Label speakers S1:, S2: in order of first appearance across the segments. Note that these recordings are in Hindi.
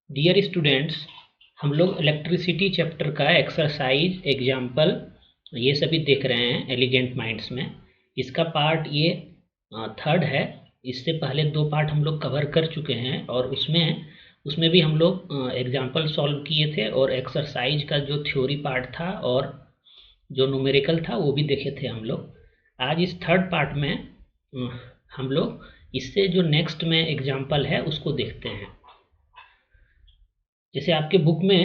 S1: डियर स्टूडेंट्स, हम लोग इलेक्ट्रिसिटी चैप्टर का एक्सरसाइज एग्जाम्पल ये सभी देख रहे हैं एलिगेंट माइंड्स में। इसका पार्ट ये थर्ड है। इससे पहले दो पार्ट हम लोग कवर कर चुके हैं और उसमें उसमें भी हम लोग एग्जाम्पल सॉल्व किए थे और एक्सरसाइज का जो थ्योरी पार्ट था और जो न्यूमेरिकल था वो भी देखे थे हम लोग। आज इस थर्ड पार्ट में हम लोग इससे जो नेक्स्ट में एग्जाम्पल है उसको देखते हैं। जैसे आपके बुक में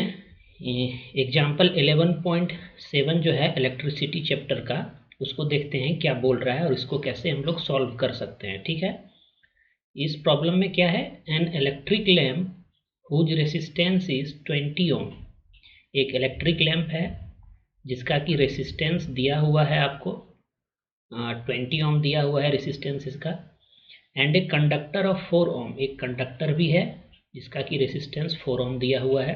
S1: एग्जाम्पल 11.7 जो है इलेक्ट्रिसिटी चैप्टर का, उसको देखते हैं क्या बोल रहा है और इसको कैसे हम लोग सॉल्व कर सकते हैं। ठीक है, इस प्रॉब्लम में क्या है, an electric lamp whose resistance is 20 ohm. एक इलेक्ट्रिक लैम्प है जिसका कि रेसिस्टेंस दिया हुआ है आपको 20 ओम दिया हुआ है रेसिस्टेंस इसका। एंड ए कंडक्टर ऑफ 4 ओम, एक कंडक्टर भी है जिसका कि रेसिस्टेंस 4 ओम दिया हुआ है।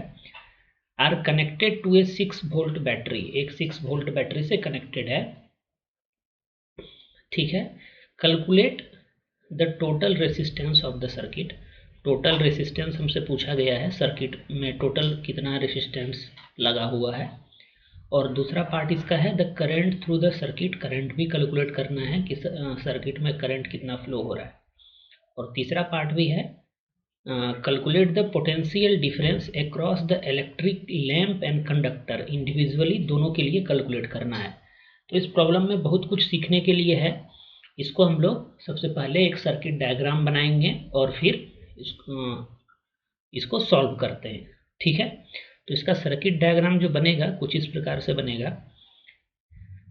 S1: Are connected to a 6 volt battery, एक 6 वोल्ट बैटरी से कनेक्टेड है। ठीक है, calculate the total resistance of the circuit. Total resistance हमसे पूछा गया है, सर्किट में टोटल कितना रेसिस्टेंस लगा हुआ है। और दूसरा पार्ट इसका है the current through the circuit, current भी कैलकुलेट करना है कि सर्किट में करंट कितना फ्लो हो रहा है। और तीसरा पार्ट भी है calculate the potential difference across the electric lamp and conductor, individually दोनों के लिए कैलकुलेट करना है। तो इस प्रॉब्लम में बहुत कुछ सीखने के लिए है। इसको हम लोग सबसे पहले एक सर्किट डायग्राम बनाएंगे और फिर इसको सॉल्व करते हैं। ठीक है, तो इसका सर्किट डायग्राम जो बनेगा कुछ इस प्रकार से बनेगा।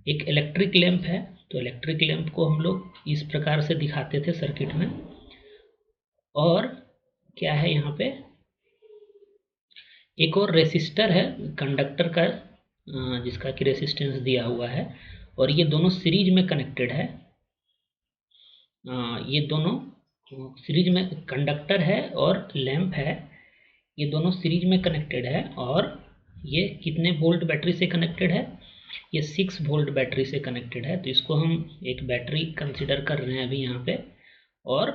S1: एक इलेक्ट्रिक लैम्प है, तो इलेक्ट्रिक लैम्प को हम लोग इस प्रकार से दिखाते थे सर्किट में। और क्या है यहाँ पे, एक और रेसिस्टर है कंडक्टर का जिसका कि रेसिस्टेंस दिया हुआ है और ये दोनों सीरीज में कनेक्टेड है। ये दोनों सीरीज में, कंडक्टर है और लैंप है, ये दोनों सीरीज में कनेक्टेड है। और ये कितने वोल्ट बैटरी से कनेक्टेड है, ये 6 वोल्ट बैटरी से कनेक्टेड है। तो इसको हम एक बैटरी कंसिडर कर रहे हैं अभी यहाँ पे। और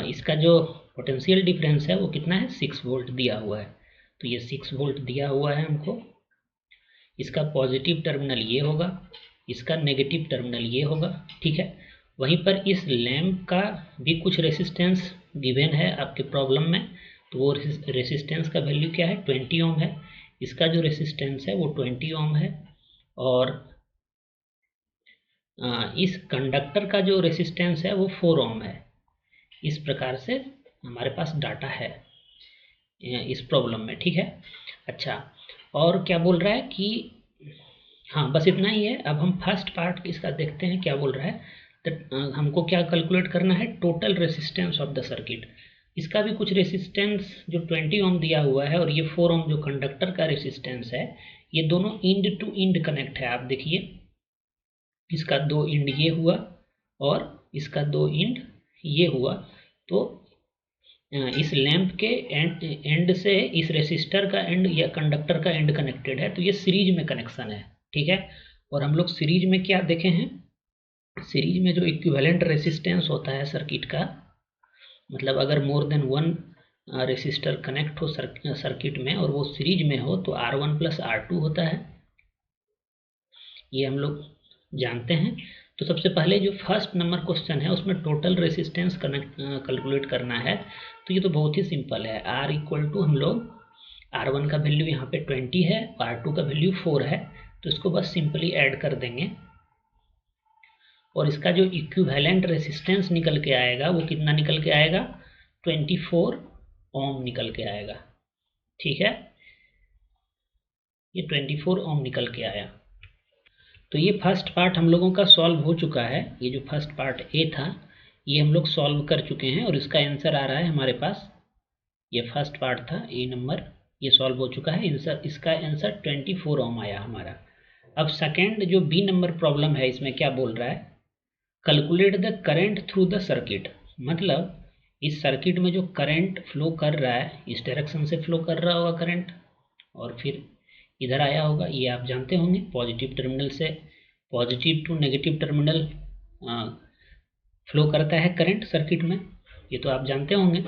S1: इसका जो पोटेंशियल डिफरेंस है वो कितना है, 6 वोल्ट दिया हुआ है। तो ये 6 वोल्ट दिया हुआ है हमको। इसका पॉजिटिव टर्मिनल ये होगा, इसका नेगेटिव टर्मिनल ये होगा। ठीक है, वहीं पर इस लैम्प का भी कुछ रेसिस्टेंस गिवन है आपके प्रॉब्लम में। तो वो रेसिस्टेंस का वैल्यू क्या है, 20 ओम है। इसका जो रेसिस्टेंस है वो 20 ओम है। और इस कंडक्टर का जो रेसिस्टेंस है वो 4 ओम है। इस प्रकार से हमारे पास डाटा है इस प्रॉब्लम में। ठीक है, अच्छा, और क्या बोल रहा है कि हाँ बस इतना ही है। अब हम फर्स्ट पार्ट इसका देखते हैं क्या बोल रहा है। तो हमको क्या कैलकुलेट करना है, total resistance of the circuit. इसका भी कुछ रेसिस्टेंस जो 20 ओम दिया हुआ है और ये 4 ओम जो कंडक्टर का रेसिस्टेंस है, ये दोनों इंड टू इंड कनेक्ट है। आप देखिए, इसका 2 इंड ये हुआ और इसका 2 इंड ये हुआ। तो इस लैंप के एंड से इस रेसिस्टर का एंड या कंडक्टर का एंड कनेक्टेड है, तो ये सीरीज में कनेक्शन है। ठीक है, और हम लोग सीरीज में क्या देखे हैं, सीरीज में जो इक्विवेलेंट रेसिस्टेंस होता है सर्किट का, मतलब अगर more than one resistor connect हो सर्किट में और वो सीरीज में हो तो R1 प्लस R2 होता है, ये हम लोग जानते हैं। तो सबसे पहले जो फर्स्ट नंबर क्वेश्चन है उसमें टोटल रेसिस्टेंस कैलकुलेट करना है। तो ये तो बहुत ही सिंपल है। R इक्वल टू हम लोग R1 का वैल्यू यहाँ पे 20 है, R2 का वैल्यू 4 है, तो इसको बस सिंपली ऐड कर देंगे और इसका जो इक्विवेलेंट रेसिस्टेंस निकल के आएगा वो कितना निकल के आएगा, 24 ओम निकल के आएगा। ठीक है, ये 24 ओम निकल के आया। तो ये फर्स्ट पार्ट हम लोगों का सॉल्व हो चुका है। ये जो फर्स्ट पार्ट ए था ये हम लोग सॉल्व कर चुके हैं और इसका आंसर आ रहा है हमारे पास। ये फर्स्ट पार्ट था ए नंबर, ये सॉल्व हो चुका है। इसका आंसर 24 ओम आया हमारा। अब सेकेंड जो बी नंबर प्रॉब्लम है, इसमें क्या बोल रहा है, calculate the current through the circuit. मतलब इस सर्किट में जो करंट फ्लो कर रहा है, इस डायरेक्शन से फ्लो कर रहा होगा करंट और फिर इधर आया होगा, ये आप जानते होंगे। पॉजिटिव टर्मिनल से positive to negative terminal flow करता है करंट सर्किट में, ये तो आप जानते होंगे।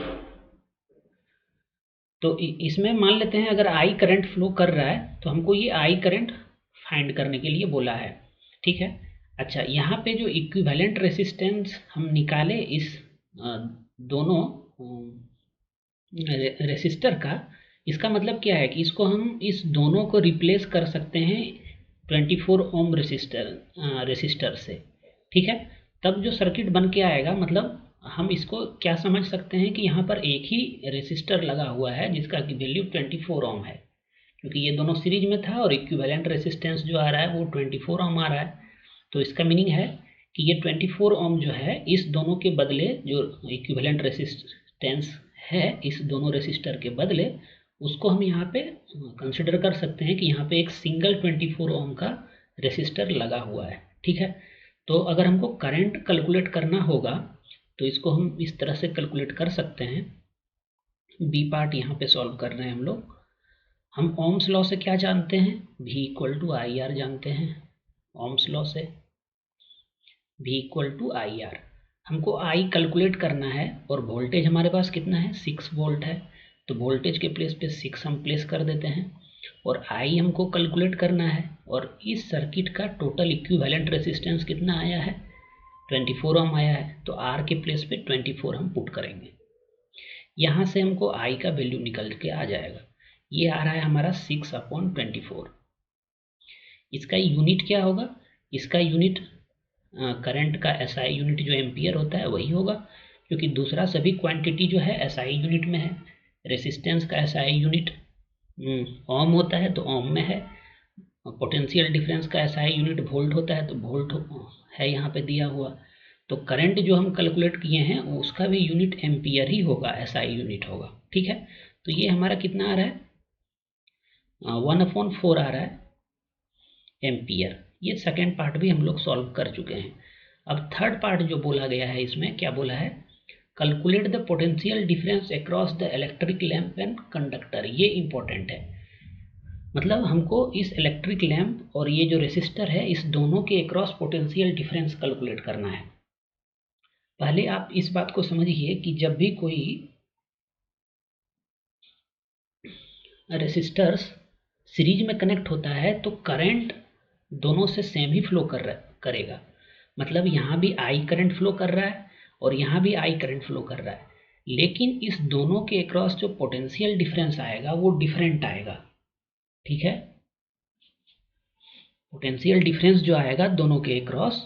S1: तो इसमें मान लेते हैं अगर आई करंट फ्लो कर रहा है तो हमको ये आई करंट फाइंड करने के लिए बोला है, ठीक है। अच्छा, यहाँ पे जो इक्विवेलेंट रेसिस्टेंस हम निकाले इस दोनों रेसिस्टर का, इसका मतलब क्या है कि इसको हम इस दोनों को रिप्लेस कर सकते हैं 24 ओम रेसिस्टर से, ठीक है। तब जो सर्किट बन के आएगा, मतलब हम इसको क्या समझ सकते हैं कि यहाँ पर एक ही रेसिस्टर लगा हुआ है जिसका की वैल्यू 24 ओम है, क्योंकि ये दोनों सीरीज में था और इक्विवेलेंट रेसिस्टेंस जो आ रहा है वो 24 ओम आ रहा है। तो इसका मीनिंग है कि ये 24 ओम जो है इस दोनों के बदले, जो इक्विवेलेंट रेसिस्टेंस है इस दोनों रेसिस्टर के बदले, उसको हम यहाँ पे कंसिडर कर सकते हैं कि यहाँ पे एक सिंगल 24 ओम का रेसिस्टर लगा हुआ है, ठीक है। तो अगर हमको करंट कैलकुलेट करना होगा तो इसको हम इस तरह से कैलकुलेट कर सकते हैं। बी पार्ट यहाँ पे सॉल्व कर रहे हैं हम लोग। हम ओम्स लॉ से क्या जानते हैं? V equal to I R जानते हैं ओम्स लॉ से। V equal to I R, हमको I कैलकुलेट करना है और वोल्टेज हमारे पास कितना है? 6 वोल्ट है। तो वोल्टेज के प्लेस पे 6 हम प्लेस कर देते हैं और I हमको कैलकुलेट करना है। और इस सर्किट का टोटल इक्विवेलेंट रेसिस्टेंस कितना आया है? 24 ओम आया है। तो R के प्लेस पे 24 हम पुट करेंगे। यहाँ से हमको I का वैल्यू निकल के आ जाएगा। ये आ रहा है हमारा 6/24। इसका यूनिट क्या होगा? इसका यूनिट करंट का SI यूनिट जो एम्पियर होता है वही होगा, क्योंकि दूसरा सभी क्वांटिटी जो है SI यूनिट में है। रेसिस्टेंस का SI यूनिट ओम होता है तो ओम में है। पोटेंशियल डिफरेंस का SI यूनिट वोल्ट होता है तो वोल्ट है यहाँ पे दिया हुआ। तो करंट जो हम कैलकुलेट किए हैं उसका भी यूनिट एम्पियर ही होगा, SI यूनिट होगा, ठीक है। तो ये हमारा कितना आ रहा है? 1/4 आ रहा है एम्पियर। ये सेकेंड पार्ट भी हम लोग सॉल्व कर चुके हैं। अब थर्ड पार्ट जो बोला गया है, इसमें क्या बोला है? Calculate the potential difference across the electric lamp and conductor. ये इंपॉर्टेंट है, मतलब हमको इस इलेक्ट्रिक लैंप और ये जो रेसिस्टर है इस दोनों के अक्रॉस पोटेंशियल डिफरेंस कैलकुलेट करना है। पहले आप इस बात को समझिए कि जब भी कोई रेसिस्टर्स सीरीज में कनेक्ट होता है तो करंट दोनों से सेम ही फ्लो करेगा। मतलब यहाँ भी आई करंट फ्लो कर रहा है और यहाँ भी आई करंट फ्लो कर रहा है, लेकिन इस दोनों के अक्रॉस जो पोटेंशियल डिफरेंस आएगा वो डिफरेंट आएगा, ठीक है। पोटेंशियल डिफरेंस जो आएगा दोनों के अक्रॉस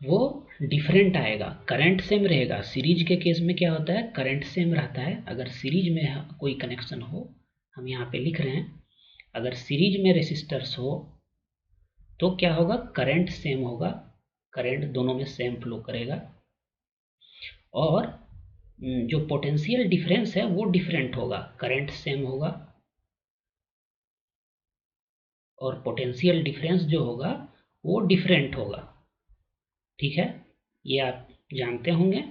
S1: वो डिफरेंट आएगा। करंट सेम रहेगा। सीरीज के केस में क्या होता है? करंट सेम रहता है। अगर सीरीज में कोई कनेक्शन हो, हम यहाँ पे लिख रहे हैं, अगर सीरीज में रेसिस्टर्स हो तो क्या होगा? करंट सेम होगा, करंट दोनों में सेम फ्लो करेगा और जो पोटेंशियल डिफरेंस है वो डिफरेंट होगा। करंट सेम होगा और पोटेंशियल डिफरेंस जो होगा वो डिफरेंट होगा, ठीक है। ये आप जानते होंगे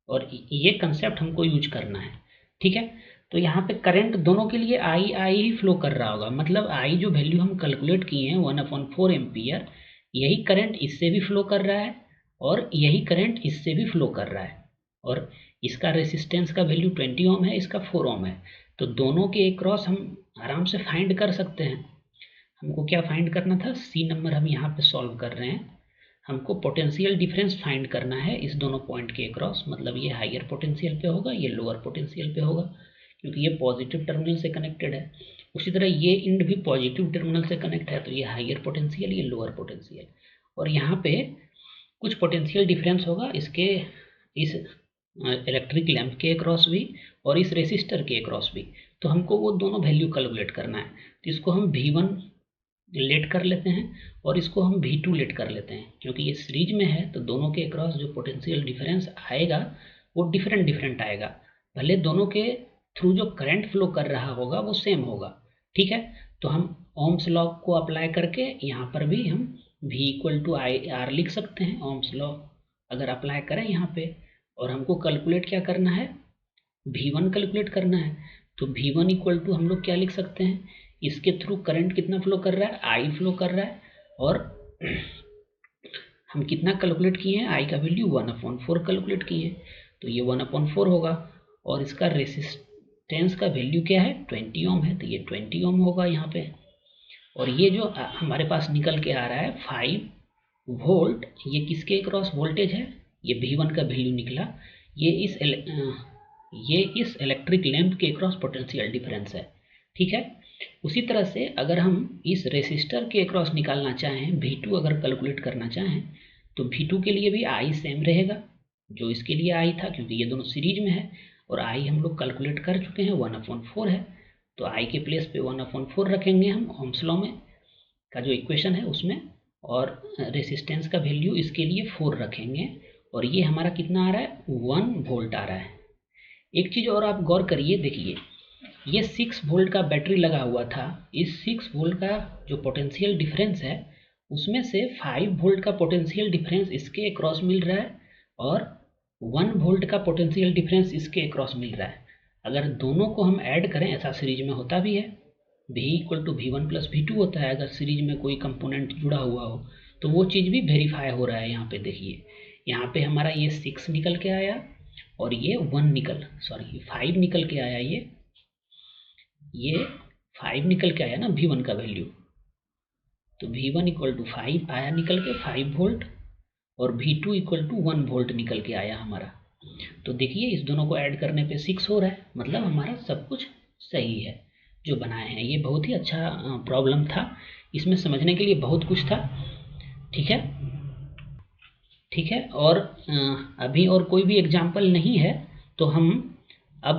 S1: और ये कंसेप्ट हमको यूज करना है, ठीक है। तो यहाँ पे करंट दोनों के लिए आई आई ही फ्लो कर रहा होगा। मतलब आई जो वैल्यू हम कैलकुलेट किए हैं 1/4 एम्पियर, यही करंट इससे भी फ्लो कर रहा है और यही करंट इससे भी फ्लो कर रहा है। और इसका रेसिस्टेंस का वैल्यू 20 ओम है, इसका 4 ओम है। तो दोनों के अक्रॉस हम आराम से फाइंड कर सकते हैं। हमको क्या फाइंड करना था? सी नंबर हम यहाँ पे सॉल्व कर रहे हैं। हमको पोटेंशियल डिफरेंस फाइंड करना है इस दोनों पॉइंट के अक्रॉस। मतलब ये हायर पोटेंशियल पे होगा, ये लोअर पोटेंशियल पे होगा, क्योंकि ये पॉजिटिव टर्मिनल से कनेक्टेड है। उसी तरह ये इंड भी पॉजिटिव टर्मिनल से कनेक्ट है, तो ये हायर पोटेंशियल, ये लोअर पोटेंशियल। और यहाँ पे कुछ पोटेंशियल डिफरेंस होगा इसके इस इलेक्ट्रिक लैंप के अक्रॉस भी और इस रेसिस्टर के अक्रॉस भी। तो हमको वो दोनों वैल्यू कैलकुलेट करना है। तो इसको हम V1 लेट कर लेते हैं और इसको हम V2 लेट कर लेते हैं, क्योंकि ये सीरीज में है तो दोनों के अक्रॉस जो पोटेंशियल डिफरेंस आएगा वो डिफरेंट आएगा। भले दोनों के थ्रू जो करंट फ्लो कर रहा होगा वो सेम होगा, ठीक है। तो हम ओम्स लॉ को अप्लाई करके यहाँ पर भी हम V equal to I R लिख सकते हैं। ओम्स लॉ अगर अप्लाई करें यहाँ पे, और हमको कैलकुलेट क्या करना है? V1 कैलकुलेट करना है। तो V1 इक्वल टू हम लोग क्या लिख सकते हैं? इसके थ्रू करंट कितना फ्लो कर रहा है? I फ्लो कर रहा है। और हम कितना कैलकुलेट किए हैं? I का वैल्यू 1/4 कैलकुलेट किए हैं, तो ये 1/4 होगा। और इसका रेसिस्टेंस का वैल्यू क्या है 20 ओम है, तो ये 20 ओम होगा यहाँ पे। और ये जो हमारे पास निकल के आ रहा है 5 वोल्ट, ये किसके क्रॉस वोल्टेज है, ये V1 का वैल्यू निकला। ये इस इलेक्ट्रिक लैंप के क्रॉस पोटेंशियल डिफरेंस है, ठीक है। उसी तरह से अगर हम इस रेसिस्टर के क्रॉस निकालना चाहें, V2 अगर कैलकुलेट करना चाहें, तो V2 के लिए भी I सेम रहेगा जो इसके लिए I था, क्योंकि ये दोनों सीरीज में है। और I हम लोग कैलकुलेट कर चुके हैं 1/4 है, तो I के प्लेस पे 1/4 रखेंगे हम ओम्स लॉ में का जो इक्वेशन है उसमें, और रेसिस्टेंस का वैल्यू इसके लिए 4 रखेंगे। और ये हमारा कितना आ रहा है 1 वोल्ट आ रहा है। एक चीज़ और आप गौर करिए, देखिए ये 6 वोल्ट का बैटरी लगा हुआ था, इस 6 वोल्ट का जो पोटेंशियल डिफरेंस है उसमें से 5 वोल्ट का पोटेंशियल डिफरेंस इसके अक्रॉस मिल रहा है और 1 वोल्ट का पोटेंशियल डिफरेंस इसके अक्रॉस मिल रहा है। अगर दोनों को हम ऐड करें, ऐसा सीरीज में होता भी है, V equal to V1 plus V2 होता है अगर सीरीज में कोई कंपोनेंट जुड़ा हुआ हो, तो वो चीज़ भी वेरीफाई हो रहा है। यहाँ पे देखिए, यहाँ पे हमारा ये 6 निकल के आया और ये 5 निकल के आया, ये 5 निकल के आया ना V1 का वैल्यू, तो V1 इक्वल टू 5 आया निकल के 5 वोल्ट, और V2 इक्वल टू 1 वोल्ट निकल के आया हमारा। तो देखिए इस दोनों को ऐड करने पे 6 हो रहा है, मतलब हमारा सब कुछ सही है जो बनाए हैं। ये बहुत ही अच्छा प्रॉब्लम था, इसमें समझने के लिए बहुत कुछ था, ठीक है, ठीक है। और अभी और कोई भी एग्जाम्पल नहीं है, तो हम अब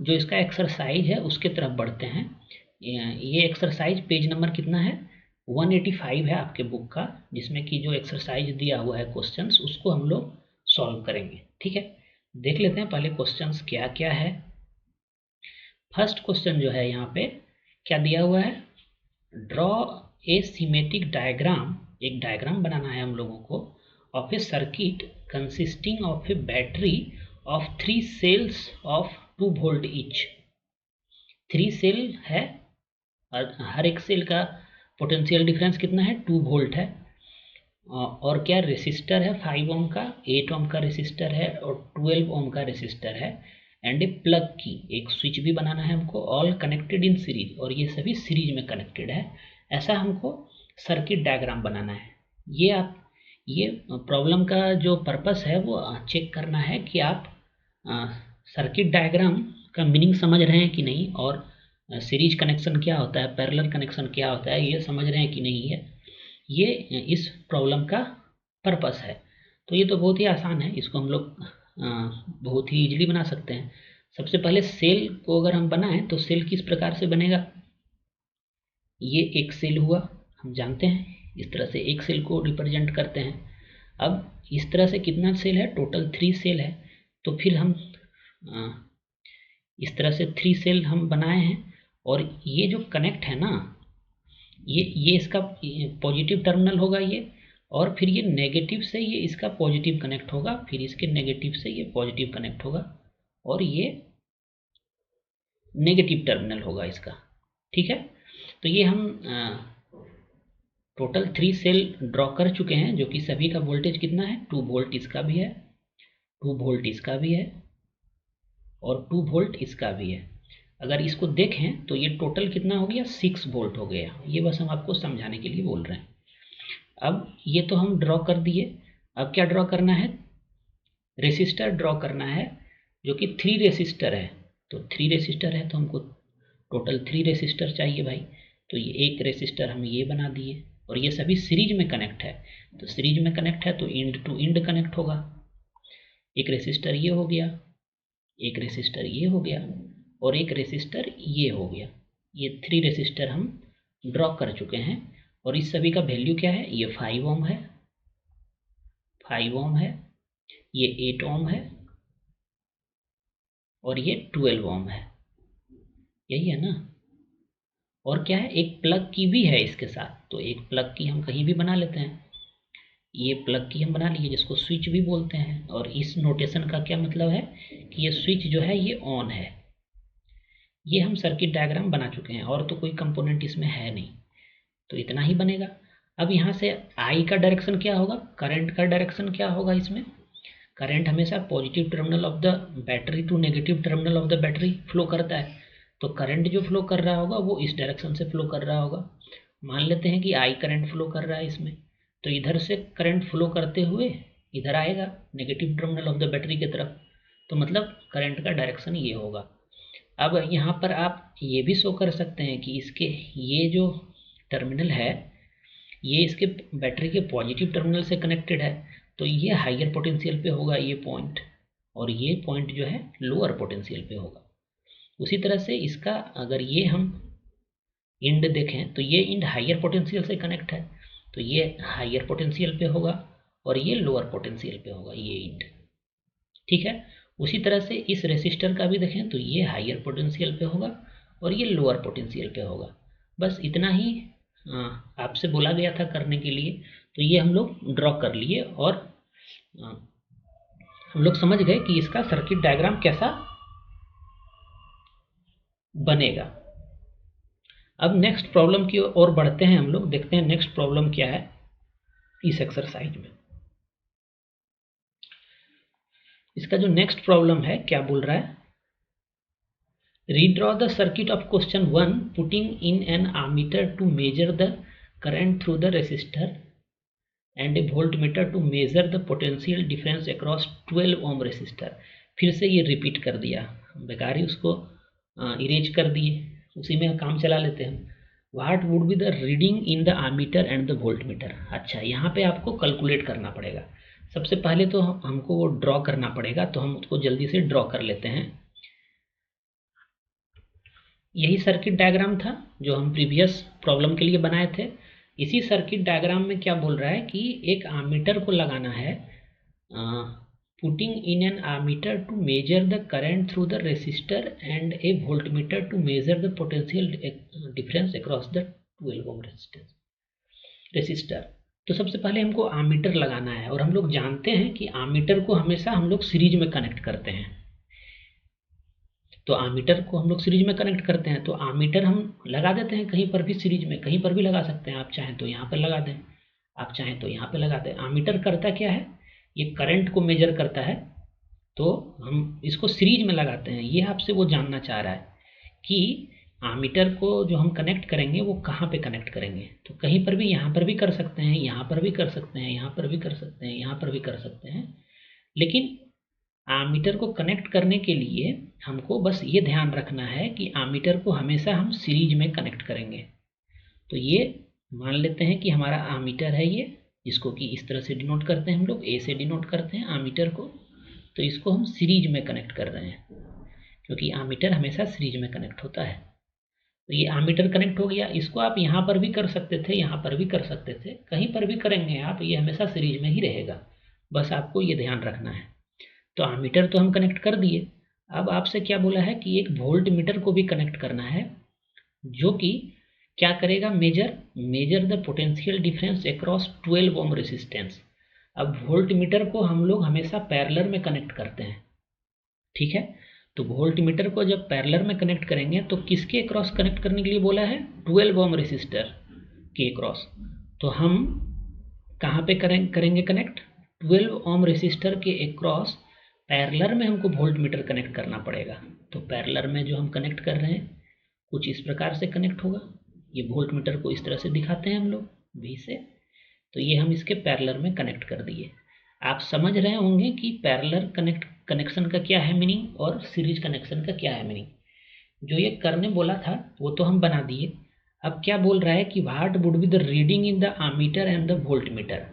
S1: जो इसका एक्सरसाइज है उसके तरफ बढ़ते हैं। ये एक्सरसाइज पेज नंबर कितना है 185 है आपके बुक का, जिसमें कि जो एक्सरसाइज दिया हुआ है क्वेश्चंस उसको हम लोग सॉल्व करेंगे, ठीक है। देख लेते हैं पहले क्वेश्चंस क्या क्या है। फर्स्ट क्वेश्चन जो है यहाँ पे क्या दिया हुआ है, ड्रॉ ए सीमेटिक डायग्राम, एक डायग्राम बनाना है हम लोगों को, of a circuit consisting of a battery of 3 cells of 2 volt each. 3 cell है और हर एक सेल का पोटेंशियल डिफरेंस कितना है 2 वोल्ट है, और क्या रेसिस्टर है 5 ओम का, 8 ओम का रेसिस्टर है और 12 ओम का रेसिस्टर है, एंड ए प्लग की, एक स्विच भी बनाना है हमको, ऑल कनेक्टेड इन सीरीज, और ये सभी सीरीज में कनेक्टेड है। ऐसा हमको सर्किट डायग्राम बनाना है। ये प्रॉब्लम का जो पर्पस है वो चेक करना है कि आप सर्किट डायग्राम का मीनिंग समझ रहे हैं कि नहीं, और सीरीज कनेक्शन क्या होता है, पैरेलल कनेक्शन क्या होता है, ये समझ रहे हैं कि नहीं है। ये इस प्रॉब्लम का पर्पस है। तो ये तो बहुत ही आसान है, इसको हम लोग बहुत ही इजीली बना सकते हैं। सबसे पहले सेल को अगर हम बनाएं तो सेल किस प्रकार से बनेगा, ये एक सेल हुआ, हम जानते हैं इस तरह से एक सेल को रिप्रेजेंट करते हैं। अब इस तरह से कितना सेल है, टोटल 3 सेल है, तो फिर हम इस तरह से 3 सेल हम बनाए हैं, और ये जो कनेक्ट है ना, ये इसका पॉजिटिव टर्मिनल होगा ये, और फिर ये नेगेटिव से ये इसका पॉजिटिव कनेक्ट होगा, फिर इसके नेगेटिव से ये पॉजिटिव कनेक्ट होगा, और ये नेगेटिव टर्मिनल होगा इसका, ठीक है। तो ये हम टोटल 3 सेल ड्रॉ कर चुके हैं, जो कि सभी का वोल्टेज कितना है 2 वोल्ट इसका भी है, 2 वोल्ट इसका भी है, और 2 वोल्ट इसका भी है। अगर इसको देखें तो ये टोटल कितना हो गया 6 वोल्ट हो गया। ये बस हम आपको समझाने के लिए बोल रहे हैं। अब ये तो हम ड्रॉ कर दिए, अब क्या ड्रॉ करना है, रेसिस्टर ड्रॉ करना है, जो कि 3 रेसिस्टर है। तो 3 रेसिस्टर है तो हमको टोटल 3 रेसिस्टर चाहिए भाई। तो ये एक रेसिस्टर हम ये बना दिए, और ये सभी सीरीज में कनेक्ट है, तो सीरीज में कनेक्ट है तो इंड टू इंड कनेक्ट होगा। एक रेसिस्टर ये हो गया, एक रेसिस्टर ये हो गया, और एक रेसिस्टर ये हो गया। ये 3 रेसिस्टर हम ड्रॉ कर चुके हैं, और इस सभी का वैल्यू क्या है, ये 5 ओम है, 5 ओम है, ये 8 ओम है, और ये 12 ओम है, यही है ना। और क्या है, एक प्लग की भी है इसके साथ, तो एक प्लग की हम कहीं भी बना लेते हैं, ये प्लग की हम बना लिए जिसको स्विच भी बोलते हैं। और इस नोटेशन का क्या मतलब है कि ये स्विच जो है ये ऑन है। ये हम सर्किट डायग्राम बना चुके हैं, और तो कोई कंपोनेंट इसमें है नहीं, तो इतना ही बनेगा। अब यहाँ से आई का डायरेक्शन क्या होगा, करंट का डायरेक्शन क्या होगा इसमें, करंट हमेशा positive terminal of the battery to negative terminal of the battery flow करता है। तो करंट जो फ्लो कर रहा होगा वो इस डायरेक्शन से फ्लो कर रहा होगा। मान लेते हैं कि आई करंट फ्लो कर रहा है इसमें, तो इधर से करंट फ्लो करते हुए इधर आएगा negative terminal of the battery की तरफ, तो मतलब करंट का डायरेक्शन ये होगा। अब यहाँ पर आप ये भी शो कर सकते हैं कि इसके ये जो टर्मिनल है ये इसके बैटरी के पॉजिटिव टर्मिनल से कनेक्टेड है, तो ये हाइयर पोटेंशियल पे होगा ये पॉइंट, और ये पॉइंट जो है लोअर पोटेंशियल पे होगा। उसी तरह से इसका अगर ये हम इंड देखें तो ये इंड हाइयर पोटेंशियल से कनेक्ट है, तो ये हाइयर पोटेंशियल पे होगा और ये लोअर पोटेंशियल पे होगा ये इंड, ठीक है। उसी तरह से इस रेसिस्टर का भी देखें तो ये हाइयर पोटेंशियल पे होगा और ये लोअर पोटेंशियल पे होगा। बस इतना ही आपसे बोला गया था करने के लिए, तो ये हम लोग ड्रॉ कर लिए और हम लोग समझ गए कि इसका सर्किट डायग्राम कैसा बनेगा। अब नेक्स्ट प्रॉब्लम की ओर बढ़ते हैं हम लोग, देखते हैं नेक्स्ट प्रॉब्लम क्या है इस एक्सरसाइज में। इसका जो नेक्स्ट प्रॉब्लम है क्या बोल रहा है, redraw the circuit of question 1 putting in an ammeter to measure the current through the resistor and a voltmeter to measure the potential difference across 12 ohm resistor. फिर से ये रिपीट कर दिया, बेकार ही उसको इरेज कर दिए, उसी में काम चला लेते हैं। What would be the reading in the ammeter and the voltmeter. अच्छा, यहाँ पे आपको कैलकुलेट करना पड़ेगा। सबसे पहले तो हमको वो ड्रॉ करना पड़ेगा, तो हम उसको जल्दी से ड्रॉ कर लेते हैं। यही सर्किट डायग्राम था जो हम प्रीवियस प्रॉब्लम के लिए बनाए थे। इसी सर्किट डायग्राम में क्या बोल रहा है कि एक आमीटर को लगाना है, putting in an ammeter to measure the current through the resistor and a voltmeter to measure the potential difference across the 12 ohm resistor. तो सबसे पहले हमको आमीटर लगाना है, और हम लोग जानते हैं कि आमीटर को हमेशा हम लोग सीरीज में कनेक्ट करते हैं। तो आमीटर को हम लोग सीरीज में कनेक्ट करते हैं, तो आमीटर हम लगा देते हैं कहीं पर भी सीरीज में, कहीं पर भी लगा सकते हैं। आप चाहें तो यहाँ पर लगा दें, आप चाहें तो यहाँ पर लगा दें। आमीटर करता क्या है, ये करंट को मेजर करता है, तो हम इसको सीरीज में लगाते हैं। ये आपसे वो जानना चाह रहा है कि आमीटर को जो हम कनेक्ट करेंगे वो कहाँ पे कनेक्ट करेंगे। तो कहीं पर भी, यहाँ पर भी कर सकते हैं, यहाँ पर भी कर सकते हैं, यहाँ पर भी कर सकते हैं, यहाँ पर भी कर सकते हैं, लेकिन आमीटर को कनेक्ट करने के लिए हमको बस ये ध्यान रखना है कि आमीटर को हमेशा हम सीरीज में कनेक्ट करेंगे। तो ये मान लेते हैं कि हमारा आमीटर है ये, जिसको कि इस तरह से डिनोट करते हैं हम लोग, ए से डिनोट करते हैं आमीटर को। तो इसको हम सीरीज में कनेक्ट कर रहे हैं, क्योंकि आमीटर हमेशा सीरीज में कनेक्ट होता है। तो ये आमीटर कनेक्ट हो गया। इसको आप यहाँ पर भी कर सकते थे, यहाँ पर भी कर सकते थे, कहीं पर भी करेंगे आप, ये हमेशा सीरीज में ही रहेगा। बस आपको ये ध्यान रखना है। तो आमीटर तो हम कनेक्ट कर दिए। अब आपसे क्या बोला है कि एक वोल्ट मीटर को भी कनेक्ट करना है, जो कि क्या करेगा, measure the potential difference across 12 ohm resistance. अब वोल्ट मीटर को हम लोग हमेशा पैरेलल में कनेक्ट करते हैं, ठीक है। तो वोल्ट मीटर को जब पैरेलल में कनेक्ट करेंगे तो किसके अक्रॉस कनेक्ट करने के लिए बोला है, 12 ओम रेसिस्टर के अक्रॉस। तो हम कहाँ पे करेंगे कनेक्ट, 12 ओम रेसिस्टर के अक्रॉस पैरेलल में हमको वोल्ट मीटर कनेक्ट करना पड़ेगा। तो पैरेलल में जो हम कनेक्ट कर रहे हैं कुछ इस प्रकार से कनेक्ट होगा। ये वोल्ट मीटर को इस तरह से दिखाते हैं हम लोग वी से, तो ये हम इसके पैरेलल में कनेक्ट कर दिए। आप समझ रहे होंगे कि पैरेलल कनेक्शन का क्या है मीनिंग और सीरीज कनेक्शन का क्या है मीनिंग। जो ये करने बोला था वो तो हम बना दिए। अब क्या बोल रहा है कि what would be the reading in the ammeter and the volt meter.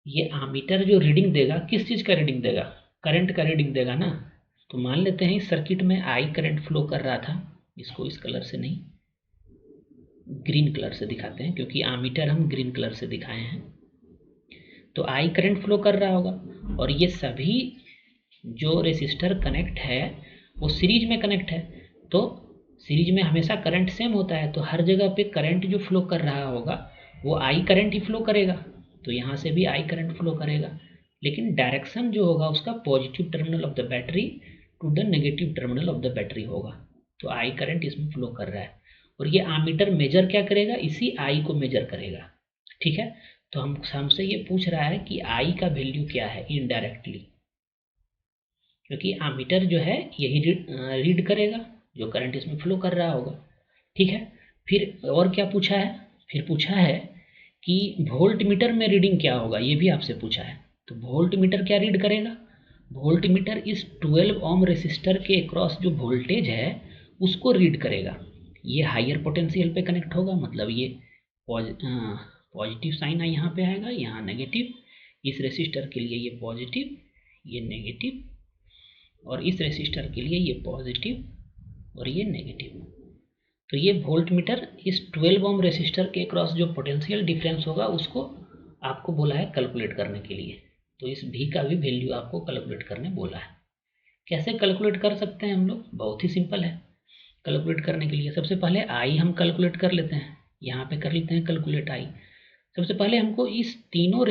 S1: ये आमीटर जो रीडिंग देगा, किस चीज़ का रीडिंग देगा, करंट का रीडिंग देगा ना। तो मान लेते हैं इस सर्किट में आई करंट फ्लो कर रहा था, इसको इस कलर से नहीं ग्रीन कलर से दिखाते हैं, क्योंकि आमीटर हम ग्रीन कलर से दिखाए हैं। तो आई करंट फ्लो कर रहा होगा, और ये सभी जो रेसिस्टर कनेक्ट है वो सीरीज में कनेक्ट है। तो सीरीज में हमेशा करंट सेम होता है, तो हर जगह पे करंट जो फ्लो कर रहा होगा वो आई करंट ही फ्लो करेगा। तो यहाँ से भी आई करंट फ्लो करेगा, लेकिन डायरेक्शन जो होगा उसका positive terminal of the battery to the negative terminal of the battery होगा। तो आई करंट इसमें फ्लो कर रहा है, और ये आमीटर मेजर क्या करेगा, इसी आई को मेजर करेगा, ठीक है। तो हमसे ये पूछ रहा है कि आई का वैल्यू क्या है इनडायरेक्टली, क्योंकि आमीटर जो है यही रीड करेगा जो करंट इसमें फ्लो कर रहा होगा। ठीक है, फिर और क्या पूछा है, फिर पूछा है कि वोल्ट मीटर में रीडिंग क्या होगा, ये भी आपसे पूछा है। तो वोल्ट मीटर क्या रीड करेगा, वोल्ट मीटर इस 12 ओम रेसिस्टर के अक्रॉस जो वोल्टेज है उसको रीड करेगा। ये हायर पोटेंशियल पे कनेक्ट होगा, मतलब ये पॉजिटिव साइन यहाँ पे आएगा, यहाँ नेगेटिव। इस रेसिस्टर के लिए ये पॉजिटिव, ये नेगेटिव, और इस रेसिस्टर के लिए ये पॉजिटिव और ये नेगेटिव। तो ये वोल्ट मीटर इस 12 ओम रेसिस्टर के क्रॉस जो पोटेंशियल डिफरेंस होगा उसको आपको बोला है कैलकुलेट करने के लिए। तो इस भी का भी वैल्यू आपको कैलकुलेट करने बोला है। कैसे कैलकुलेट कर सकते हैं हम लोग, बहुत ही सिंपल है। कैलकुलेट करने के लिए सबसे पहले आई हम कैलकुलेट कर लेते हैं, यहाँ पे कर लेते हैं कैलकुलेट आई। सबसे पहले हमको इस तीनों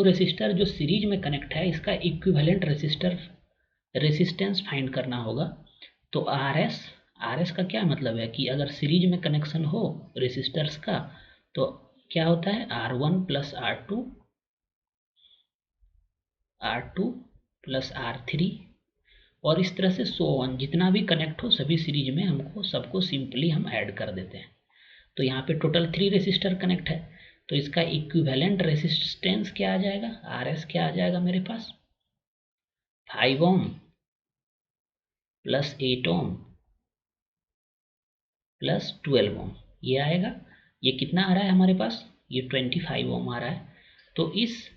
S1: रेसिस्टर जो सीरीज में कनेक्ट है इसका इक्विवेलेंट रेसिस्टेंस फाइंड करना होगा। तो आर एस का क्या मतलब है कि अगर सीरीज में कनेक्शन हो रेसिस्टर्स का तो क्या होता है R1 plus R2 plus R3, और इस तरह से सो ऑन, जितना भी कनेक्ट हो सभी सीरीज में हमको सबको सिंपली हम ऐड कर देते हैं। तो यहाँ पे टोटल 3 रेसिस्टर कनेक्ट है, तो इसका इक्विवेलेंट रेसिस्टेंस क्या आ जाएगा, आर एस क्या आ जाएगा मेरे पास 5 ओम प्लस 8 ओम प्लस 12 ओम, ये आएगा। ये कितना आ रहा है हमारे पास, ये 25 ओम आ रहा है। तो इस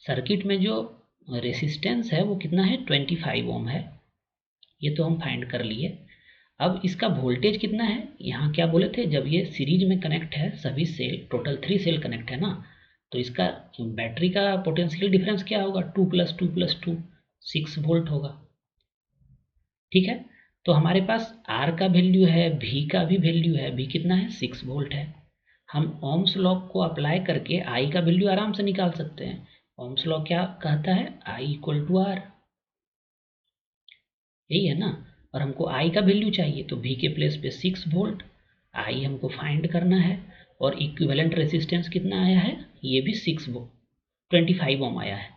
S1: सर्किट में जो रेसिस्टेंस है वो कितना है 25 ओम है, ये तो हम फाइंड कर लिए। अब इसका वोल्टेज कितना है, यहाँ क्या बोले थे, जब ये सीरीज में कनेक्ट है सभी सेल, टोटल 3 सेल कनेक्ट है ना, तो इसका बैटरी का पोटेंशियल डिफरेंस क्या होगा 2 + 2 + 2 6 वोल्ट होगा। ठीक है, तो हमारे पास R का वैल्यू है, V का भी वैल्यू है, V कितना है 6 वोल्ट है। हम ओम्स लॉ को अप्लाई करके I का वैल्यू आराम से निकाल सकते हैं। ओम्स लॉ क्या कहता है, I = R, यही है ना। और हमको I का वैल्यू चाहिए तो V के प्लेस पे 6 वोल्ट, I हमको फाइंड करना है। और इक्विवेलेंट रेसिस्टेंस कितना आया है, ये भी 6 वोल्ट 25 ओम आया है।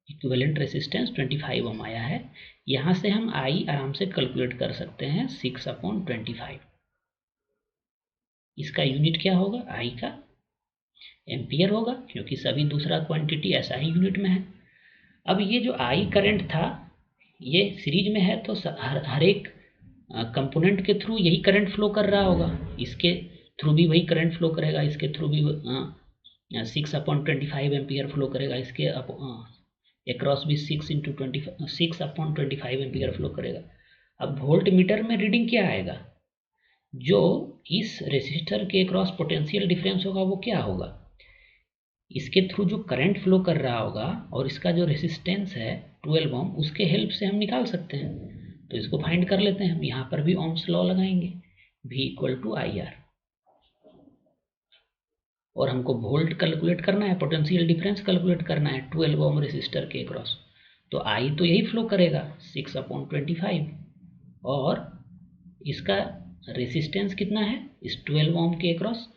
S1: इक्विवेलेंट रेसिस्टेंस 25 ओम आया है। यहाँ से हम आई आराम से कैलकुलेट कर सकते हैं 6/25। इसका यूनिट क्या होगा, आई का एम्पियर होगा, क्योंकि सभी दूसरा क्वांटिटी ऐसा ही यूनिट में है। अब ये जो आई करंट था ये सीरीज में है, तो हर एक कंपोनेंट के थ्रू यही करंट फ्लो कर रहा होगा, इसके थ्रू भी वही करंट फ्लो करेगा, इसके थ्रू भी 6/25 एम्पियर फ्लो करेगा, इसके एक्रॉस भी 6/25 एम्पियर फ्लो करेगा। अब वोल्ट मीटर में रीडिंग क्या आएगा, जो इस रेसिस्टर के अक्रॉस पोटेंशियल डिफरेंस होगा वो क्या होगा, इसके थ्रू जो करंट फ्लो कर रहा होगा और इसका जो रेसिस्टेंस है 12 ओम, उसके हेल्प से हम निकाल सकते हैं। तो इसको फाइंड कर लेते हैं हम, यहाँ पर भी ओम्स लॉ लगाएंगे, V = IR। और हमको वोल्ट कैलकुलेट करना है, पोटेंशियल डिफरेंस कैलकुलेट करना है 12 ओम रेसिस्टर के अक्रॉस। तो आई तो यही फ्लो करेगा 6/25, और इसका रेसिस्टेंस कितना है इस 12 ओम के अक्रॉस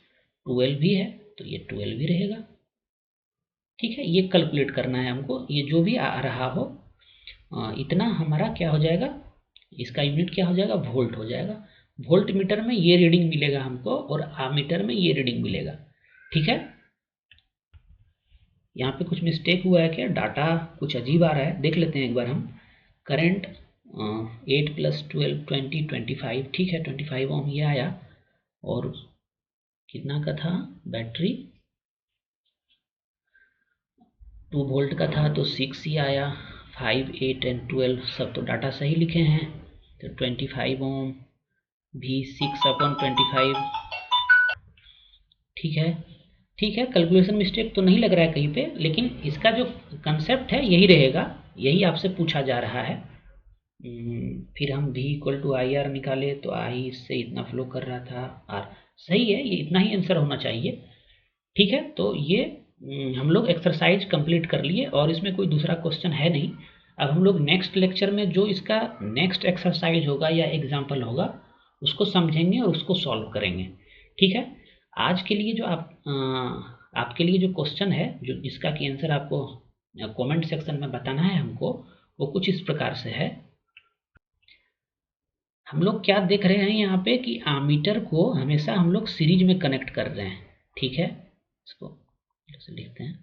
S1: 12 भी है, तो ये 12 भी रहेगा। ठीक है, ये कैलकुलेट करना है हमको, ये जो भी आ रहा हो इतना हमारा क्या हो जाएगा, इसका यूनिट क्या हो जाएगा, वोल्ट हो जाएगा। वोल्ट मीटर में ये रीडिंग मिलेगा हमको और आमीटर में ये रीडिंग मिलेगा। ठीक है, यहाँ पे कुछ मिस्टेक हुआ है क्या, डाटा कुछ अजीब आ रहा है, देख लेते हैं एक बार हम। करंट 8 + 12 20 25, ठीक है 25 ओम ये आया, और कितना का था, बैटरी 2 वोल्ट का था तो 6 ही आया, 5 8 एंड 12 सब तो डाटा सही लिखे हैं। तो 25 ओम भी 6/25, ठीक है। ठीक है, कैलकुलेशन मिस्टेक तो नहीं लग रहा है कहीं पे, लेकिन इसका जो कंसेप्ट है यही रहेगा, यही आपसे पूछा जा रहा है। फिर हम V = IR निकाले तो I इससे इतना फ्लो कर रहा था, R सही है, ये इतना ही आंसर होना चाहिए। ठीक है, तो ये हम लोग एक्सरसाइज कंप्लीट कर लिए और इसमें कोई दूसरा क्वेश्चन है नहीं। अब हम लोग नेक्स्ट लेक्चर में जो इसका नेक्स्ट एक्सरसाइज होगा या एग्जाम्पल होगा उसको समझेंगे और उसको सॉल्व करेंगे। ठीक है। आज के लिए जो आपके लिए जो क्वेश्चन है, जो जिसका कि आंसर आपको कमेंट सेक्शन में बताना है हमको, वो कुछ इस प्रकार से है। हम लोग क्या देख रहे हैं यहाँ पे कि आमीटर को हमेशा हम लोग सीरीज में कनेक्ट कर रहे हैं, ठीक है। इसको ऐसे लिखते हैं,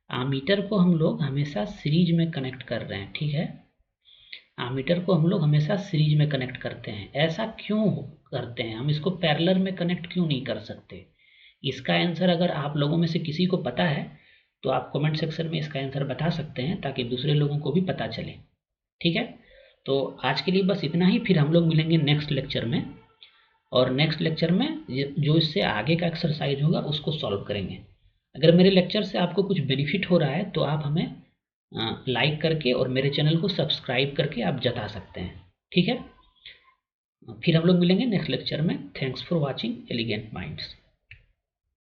S1: आमीटर को हम लोग हमेशा सीरीज में कनेक्ट कर रहे हैं, ठीक है। आमीटर को हम लोग हमेशा सीरीज में कनेक्ट करते हैं। ऐसा क्यों करते हैं? हम इसको पैरेलल में कनेक्ट क्यों नहीं कर सकते? इसका आंसर अगर आप लोगों में से किसी को पता है तो आप कमेंट सेक्शन में इसका आंसर बता सकते हैं, ताकि दूसरे लोगों को भी पता चले, ठीक है। तो आज के लिए बस इतना ही, फिर हम लोग मिलेंगे नेक्स्ट लेक्चर में, और नेक्स्ट लेक्चर में जो इससे आगे का एक्सरसाइज होगा उसको सॉल्व करेंगे। अगर मेरे लेक्चर से आपको कुछ बेनिफिट हो रहा है तो आप हमें लाइक करके और मेरे चैनल को सब्सक्राइब करके आप जता सकते हैं, ठीक है। फिर हम लोग मिलेंगे नेक्स्ट लेक्चर में। Thanks for watching elegant minds.